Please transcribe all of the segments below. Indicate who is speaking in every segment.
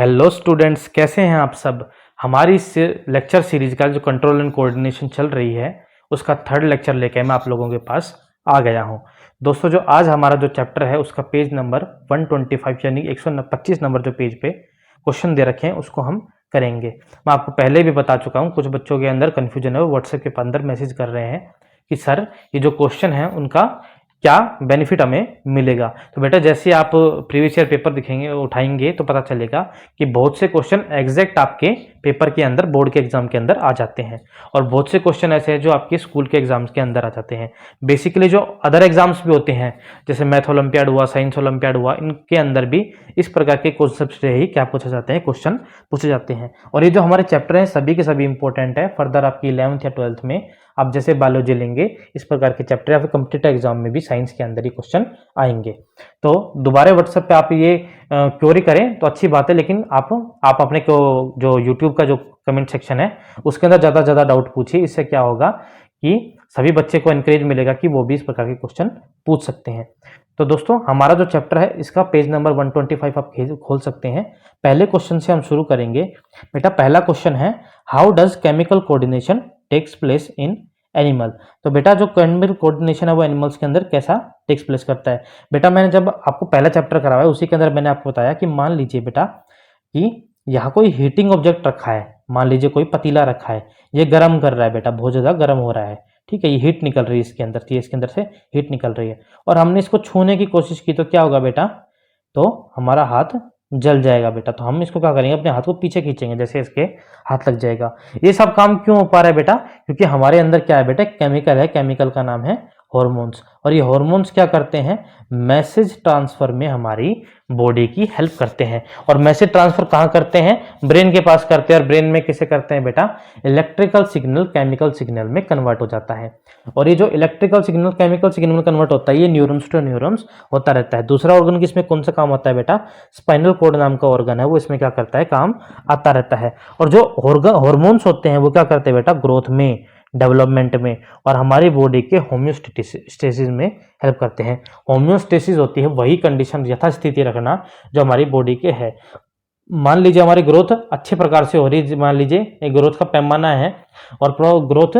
Speaker 1: Hello students, कैसे हैं आप सब। हमारी इस लेक्चर सीरीज का जो कंट्रोल एंड कोऑर्डिनेशन चल रही है उसका थर्ड लेक्चर लेके मैं आप लोगों के पास आ गया हूं। दोस्तों, जो आज हमारा जो चैप्टर है उसका पेज नंबर 125 यानी 125 नंबर जो पेज पे क्वेश्चन दे रखे हैं उसको हम करेंगे। मैं आपको पहले भी बता चुका हूं, कुछ बच्चों के अंदर कन्फ्यूजन है, वो व्हाट्सएप के अंदर मैसेज कर रहे हैं कि सर ये जो क्वेश्चन है उनका क्या बेनिफिट हमें मिलेगा। तो बेटा जैसे आप प्रीवियस ईयर पेपर दिखेंगे उठाएंगे तो पता चलेगा कि बहुत से क्वेश्चन एग्जैक्ट आपके पेपर के अंदर बोर्ड के एग्जाम के अंदर आ जाते हैं और बहुत से क्वेश्चन ऐसे हैं जो आपके स्कूल के एग्जाम्स के अंदर आ जाते हैं। बेसिकली जो अदर एग्जाम्स भी होते हैं जैसे मैथ ओलंपियाड हुआ, साइंस ओलंपियाड हुआ, इनके अंदर भी इस प्रकार के कॉन्सेप्ट से ही क्या पूछे जाते हैं, क्वेश्चन पूछे जाते हैं। और ये जो हमारे चैप्टर हैं सभी के सभी इंपॉर्टेंट है। फर्दर आपकी 11th या 12th में आप जैसे बायोलॉजी लेंगे इस प्रकार के चैप्टर या फिर कॉम्पिटिटिव एग्जाम में भी साइंस के अंदर ही क्वेश्चन आएंगे। तो दोबारा व्हाट्सएप पे आप ये क्वेरी करें तो अच्छी बात है, लेकिन आप अपने को जो यूट्यूब का जो कमेंट सेक्शन है उसके अंदर ज़्यादा से ज़्यादा डाउट पूछिए। इससे क्या होगा कि सभी बच्चे को एनकरेज मिलेगा कि वो भी इस प्रकार के क्वेश्चन पूछ सकते हैं। तो दोस्तों, हमारा जो चैप्टर है इसका पेज नंबर 125 आप खोल सकते हैं। पहले क्वेश्चन से हम शुरू करेंगे। बेटा पहला क्वेश्चन है, how does chemical coordination takes place in animal. तो बेटा जो केमिकल कोऑर्डिनेशन है वो एनिमल्स के अंदर कैसा टेक्स प्लेस करता है। बेटा मैंने जब आपको पहला चैप्टर कराया उसी के अंदर मैंने आपको बताया कि मान लीजिए बेटा कि यहाँ कोई हीटिंग ऑब्जेक्ट रखा है, मान लीजिए कोई पतीला रखा है, ये गर्म कर रहा है बेटा, बहुत ज़्यादा गर्म हो रहा है, ठीक है, ये हीट निकल रही है इसके अंदर, इसके अंदर से हीट निकल रही है और हमने इसको छूने की कोशिश की तो क्या होगा बेटा, तो हमारा हाथ जल जाएगा बेटा। तो हम इसको क्या करेंगे, अपने हाथ को पीछे खींचेंगे, जैसे इसके हाथ लग जाएगा। ये सब काम क्यों हो पा रहा है बेटा, क्योंकि हमारे अंदर क्या है बेटा, केमिकल है, केमिकल का नाम है हॉर्मोन्स। और ये हॉर्मोन्स क्या करते हैं, मैसेज ट्रांसफर में हमारी बॉडी की हेल्प करते हैं। और मैसेज ट्रांसफर कहाँ करते हैं, ब्रेन के पास करते हैं। और ब्रेन में किसे करते हैं बेटा, इलेक्ट्रिकल सिग्नल केमिकल सिग्नल में कन्वर्ट हो जाता है। और ये जो इलेक्ट्रिकल सिग्नल केमिकल सिग्नल में कन्वर्ट होता है ये न्यूरॉन्स टू न्यूरॉन्स होता रहता है। दूसरा ऑर्गन किसमें कौन सा काम होता है बेटा, स्पाइनल कॉर्ड नाम का ऑर्गन है, वो इसमें क्या करता है, काम आता रहता है। और जो हॉर्मोन्स होते हैं वो क्या करते हैं बेटा, ग्रोथ में, डेवलपमेंट में और हमारी बॉडी के होम्योस्टेसिस में हेल्प करते हैं। होम्योस्टेसिस होती है वही कंडीशन, यथास्थिति रखना जो हमारी बॉडी के है। मान लीजिए हमारी ग्रोथ अच्छे प्रकार से हो रही है, मान लीजिए ग्रोथ का पैमाना है और ग्रोथ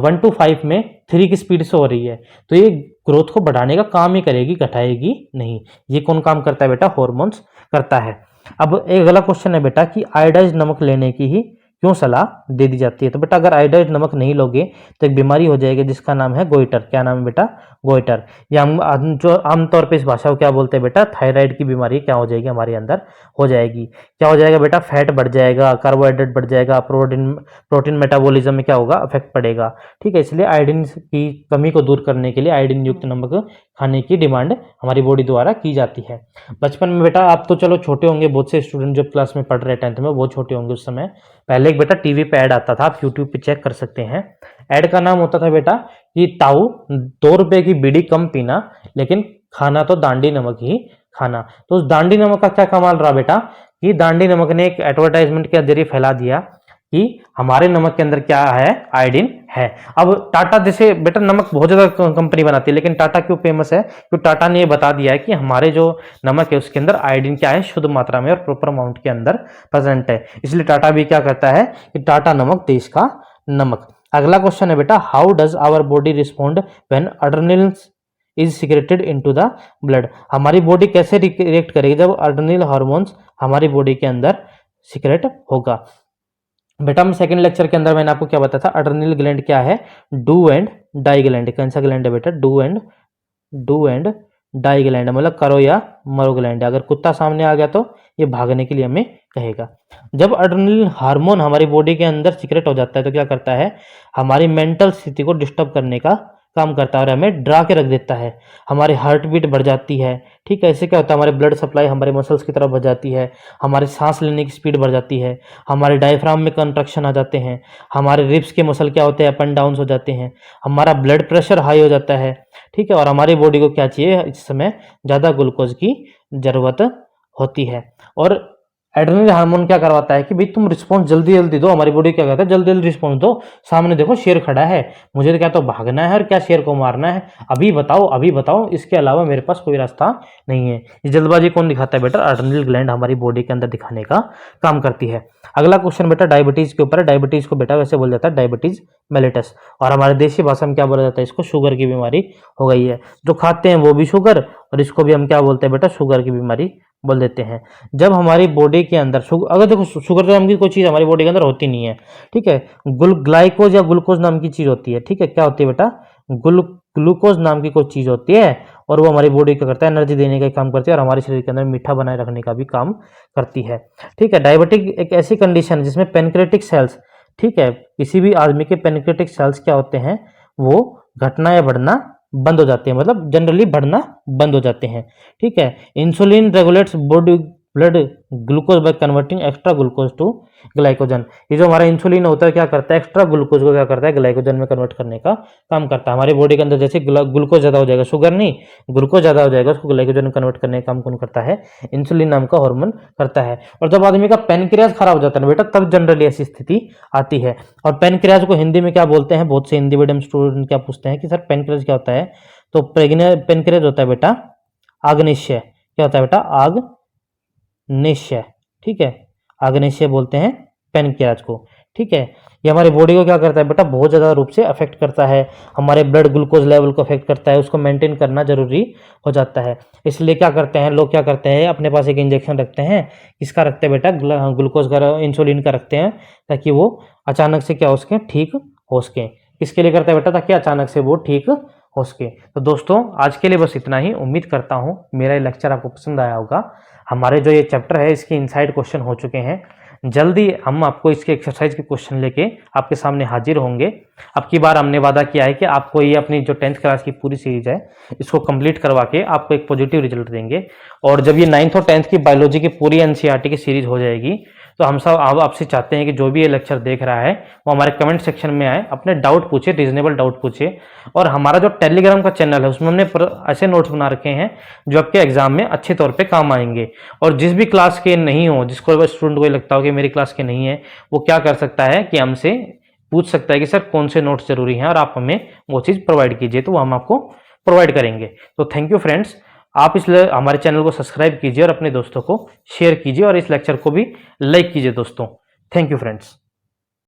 Speaker 1: 1 to 5 में 3 की स्पीड से हो रही है, तो ये ग्रोथ को बढ़ाने का काम ही करेगी, घटाएगी नहीं। ये कौन काम करता है बेटा, हॉर्मोन्स करता है। अब एक अगला क्वेश्चन है बेटा कि आयोडाइज नमक लेने की ही क्यों सलाह दे दी जाती है। तो बेटा अगर आयोडाइज नमक नहीं लोगे तो एक बीमारी हो जाएगी जिसका नाम है गोइटर। क्या नाम है बेटा, गोइटर। या हम जो आमतौर पे इस भाषा को क्या बोलते हैं बेटा, थायराइड की बीमारी क्या हो जाएगी, हमारे अंदर हो जाएगी। क्या हो जाएगा बेटा, फैट बढ़ जाएगा, कार्बोहाइड्रेट बढ़ जाएगा, प्रोटीन मेटाबॉलिज्म में क्या होगा, इफेक्ट पड़ेगा, ठीक है। इसलिए आयोडीन की कमी को दूर करने के लिए आयोडीन युक्त नमक खाने की डिमांड हमारी बॉडी द्वारा की जाती है। बचपन में बेटा आप तो चलो छोटे होंगे, बहुत से स्टूडेंट जब क्लास में पढ़ रहे हैं 10th में, बहुत छोटे होंगे उस समय। पहले एक बेटा टीवी पे ऐड आता था, आप यूट्यूब पे चेक कर सकते हैं। ऐड का नाम होता था बेटा कि ताऊ 2 रुपए की बीड़ी कम पीना लेकिन खाना तो दांडी नमक ही खाना। तो उस दांडी नमक का क्या कमाल रहा बेटा कि दांडी नमक ने एक एडवर्टाइजमेंट के जरिए फैला दिया कि हमारे नमक के अंदर क्या है, आयोडीन है। अब टाटा जैसे बेटा नमक बहुत ज्यादा कंपनी बनाती है, लेकिन टाटा क्यों फेमस है, क्योंकि टाटा ने ये बता दिया है कि हमारे जो नमक है उसके अंदर आयोडीन क्या है, शुद्ध मात्रा में और प्रॉपर अमाउंट के अंदर प्रेजेंट है। इसलिए टाटा भी क्या करता है कि टाटा नमक देश का नमक। अगला क्वेश्चन है बेटा, how does our body respond when adrenaline is secreted into the blood. हमारी बॉडी कैसे रिएक्ट करेगी जब एड्रेनल हार्मोन्स हमारी बॉडी के अंदर सिक्रेट होगा। बेटा हम सेकंड लेक्चर के अंदर मैंने आपको क्या बताया था, एड्रेनल ग्लैंड क्या है, डू एंड डाई ग्लैंड। कौन सा ग्लैंड है बेटा, डू एंड डाई ग्लैंड, मतलब करो या मरो ग्लैंड। अगर कुत्ता सामने आ गया तो ये भागने के लिए हमें कहेगा। जब एड्रेनल हार्मोन हमारी बॉडी के अंदर सीक्रेट हो जाता है तो क्या करता है, हमारी मेंटल स्थिति को डिस्टर्ब करने का काम करता है और हमें डरा के रख देता है। हमारी हार्ट बीट बढ़ जाती है, ठीक है। इससे क्या होता है, हमारे ब्लड सप्लाई हमारे मसल्स की तरफ बढ़ जाती है, हमारी सांस लेने की स्पीड बढ़ जाती है, हमारे डायफ्राम में कंट्रक्शन आ जाते हैं, हमारे रिब्स के मसल क्या होते हैं, अप एंड डाउन हो जाते हैं, हमारा ब्लड प्रेशर हाई हो जाता है, ठीक है। और हमारी बॉडी को क्या चाहिए, इस समय ज़्यादा ग्लूकोज की जरूरत होती है। और एड्रेनल हार्मोन क्या करवाता है कि भाई तुम रिस्पॉन्स जल्दी जल्दी दो, हमारी बॉडी क्या कहता है जल्दी जल्दी रिस्पॉन्स दो, सामने देखो शेर खड़ा है, मुझे क्या तो भागना है और क्या शेर को मारना है, अभी बताओ अभी बताओ, इसके अलावा मेरे पास कोई रास्ता नहीं है। ये जल्दबाजी कौन दिखाता है बेटा? एड्रेनल ग्लैंड हमारी बॉडी के अंदर दिखाने का काम करती है। अगला क्वेश्चन बेटा डायबिटीज के ऊपर है। डायबिटीज को बेटा वैसे बोला जाता है डायबिटीज मेलिटस, और हमारे देसी भाषा में क्या बोला जाता है? इसको शुगर की बीमारी हो गई है। जो खाते हैं वो भी शुगर, और इसको भी हम क्या बोलते हैं बेटा? शुगर की बीमारी बोल देते हैं। जब हमारी बॉडी के अंदर अगर देखो शुगर नाम की कोई चीज हमारी बॉडी के अंदर होती नहीं है, ठीक है, ग्लाइकोज या ग्लूकोज नाम की चीज होती है, ठीक है, क्या होती है बेटा? ग्लूकोज नाम की कोई चीज होती है, और वो हमारी बॉडी क्या करता है? एनर्जी देने का काम करती है, और हमारे शरीर के अंदर मीठा बनाए रखने का भी काम करती है, ठीक है। डायबिटिक एक ऐसी कंडीशन है जिसमें पेनक्रेटिक सेल्स, ठीक है, किसी भी आदमी के पेनक्रेटिक सेल्स क्या होते हैं? वो घटना या बढ़ना बंद हो जाते हैं, मतलब जनरली बढ़ना बंद हो जाते हैं, ठीक है। Insulin regulates body blood glucose by converting extra glucose to glycogen. ये जो हमारा इंसुलिन होता है क्या करता है? एक्स्ट्रा ग्लूकोज को क्या करता है? ग्लाइकोजन में कन्वर्ट करने का काम करता है। हमारी बॉडी के अंदर जैसे ग्लूकोज ज्यादा हो जाएगा, शुगर नहीं, ग्लूकोज ज्यादा हो जाएगा, उसको ग्लाइकोजन में कन्वर्ट करने का काम कौन करता है? इंसुलिन नाम का हार्मोन करता है। और जब आदमी का पेनक्रियाज खराब हो जाता है बेटा, तब जनरली ऐसी स्थिति आती है। और पेनक्रियाज को हिंदी में क्या बोलते हैं? बहुत से हिंदी मीडियम स्टूडेंट क्या पूछते हैं कि सर पेनक्रियाज क्या होता है? तो पेनक्रियाज होता है बेटा आग्नेय। क्या होता है बेटा? आग्नेय, ठीक है, आग्नेय बोलते हैं पेनक्रियाज को, ठीक है। ये हमारी बॉडी को क्या करता है बेटा? बहुत ज्यादा रूप से अफेक्ट करता है, हमारे ब्लड ग्लूकोज लेवल को अफेक्ट करता है, उसको मेंटेन करना जरूरी हो जाता है। इसलिए क्या करते हैं लोग? क्या करते हैं अपने पास एक इंजेक्शन रखते हैं, किसका रखते हैं बेटा? ग्लूकोज का, इंसुलिन का रखते हैं, ताकि वो अचानक से क्या हो सके? ठीक हो सके। किसके लिए करता है बेटा? ताकि अचानक से वो ठीक हो सके। तो दोस्तों आज के लिए बस इतना ही। उम्मीद करता हूँ मेरा ये लेक्चर आपको पसंद आया होगा। हमारे जो ये चैप्टर है इसके इनसाइड क्वेश्चन हो चुके हैं, जल्दी हम आपको इसके एक्सरसाइज के क्वेश्चन लेके आपके सामने हाजिर होंगे। अब की बार हमने वादा किया है कि आपको ये अपनी जो 10th क्लास की पूरी सीरीज है इसको कंप्लीट करवा के आपको एक पॉजिटिव रिजल्ट देंगे। और जब ये 9th और 10th की बायोलॉजी की पूरी एनसीईआरटी की सीरीज हो जाएगी, तो हम सब आपसे चाहते हैं कि जो भी ये लेक्चर देख रहा है वो हमारे कमेंट सेक्शन में आए, अपने डाउट पूछे, रीजनेबल डाउट पूछे। और हमारा जो टेलीग्राम का चैनल है उसमें हमने ऐसे नोट्स बना रखे हैं जो आपके एग्जाम में अच्छे तौर पे काम आएंगे। और जिस भी क्लास के नहीं हो, जिसको स्टूडेंट को लगता हो कि मेरी क्लास के नहीं है, वो क्या कर सकता है कि हमसे पूछ सकता है कि सर कौन से नोट्स जरूरी हैं और आप हमें वो चीज़ प्रोवाइड कीजिए, तो वो हम आपको प्रोवाइड करेंगे। तो थैंक यू फ्रेंड्स, आप हमारे चैनल को सब्सक्राइब कीजिए और अपने दोस्तों को शेयर कीजिए, और इस लेक्चर को भी लाइक कीजिए दोस्तों। Thank you friends.